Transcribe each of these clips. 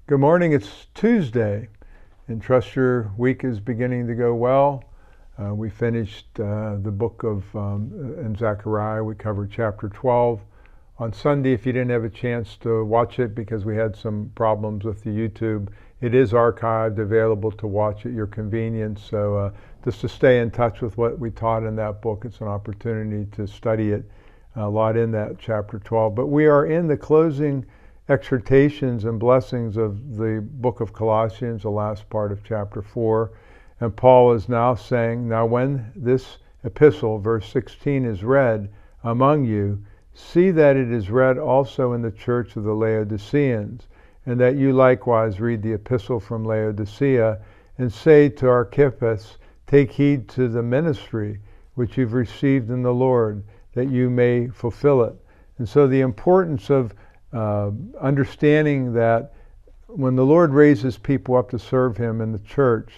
Good morning. It's Tuesday, and trust your week is beginning to go well. We finished the book of in Zechariah. We covered chapter 12 on Sunday. If you didn't have a chance to watch it because we had some problems with the YouTube, it is archived, available to watch at your convenience. So just to stay in touch with what we taught in that book, it's an opportunity to study it. A lot in that chapter 12. But we are in the closing exhortations and blessings of the book of Colossians, the last part of chapter 4. And Paul is now saying, now when this epistle, verse 16, is read among you, see that it is read also in the church of the Laodiceans, and that you likewise read the epistle from Laodicea, and say to Archippus, take heed to the ministry which you've received in the Lord, that you may fulfill it. And so the importance of understanding that when the Lord raises people up to serve Him in the church,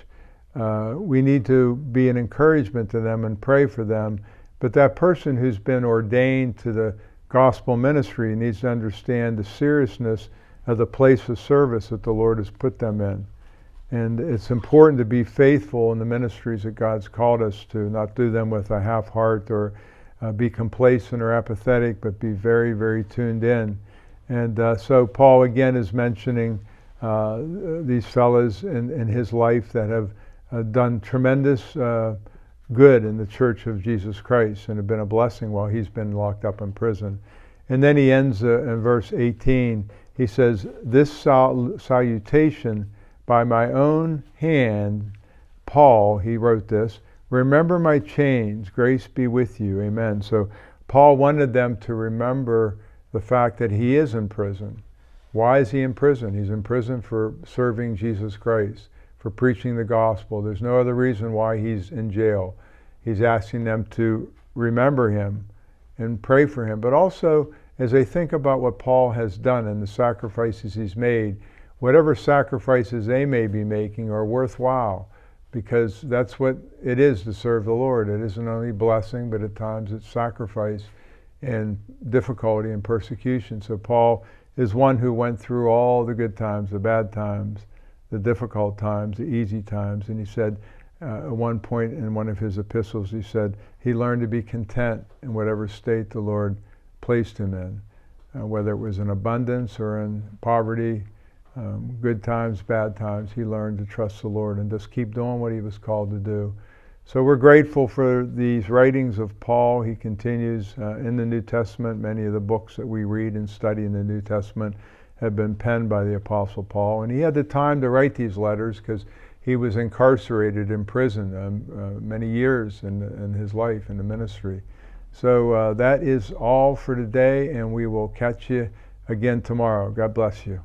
we need to be an encouragement to them and pray for them. But that person who's been ordained to the gospel ministry needs to understand the seriousness of the place of service that the Lord has put them in. And it's important to be faithful in the ministries that God's called us to, not do them with a half heart or be complacent or apathetic, but be very, very tuned in. And so Paul again is mentioning these fellows in his life that have done tremendous good in the Church of Jesus Christ and have been a blessing while he's been locked up in prison. And then he ends in verse 18. He says, this salutation by my own hand, Paul, he wrote this, remember my chains, grace be with you, amen. So Paul wanted them to remember the fact that he is in prison. Why is he in prison? He's in prison for serving Jesus Christ, for preaching the gospel. There's no other reason why he's in jail. He's asking them to remember him and pray for him. But also, as they think about what Paul has done and the sacrifices he's made, whatever sacrifices they may be making are worthwhile, because that's what it is to serve the Lord. It isn't only blessing, but at times it's sacrifice and difficulty and persecution. So Paul is one who went through all the good times, the bad times, the difficult times, the easy times. And he said at one point in one of his epistles, he said he learned to be content in whatever state the Lord placed him in, whether it was in abundance or in poverty, good times, bad times. He learned to trust the Lord and just keep doing what he was called to do. So we're grateful for these writings of Paul. He continues in the New Testament. Many of the books that we read and study in the New Testament have been penned by the Apostle Paul. And he had the time to write these letters because he was incarcerated in prison many years in his life, in the ministry. So that is all for today, and we will catch you again tomorrow. God bless you.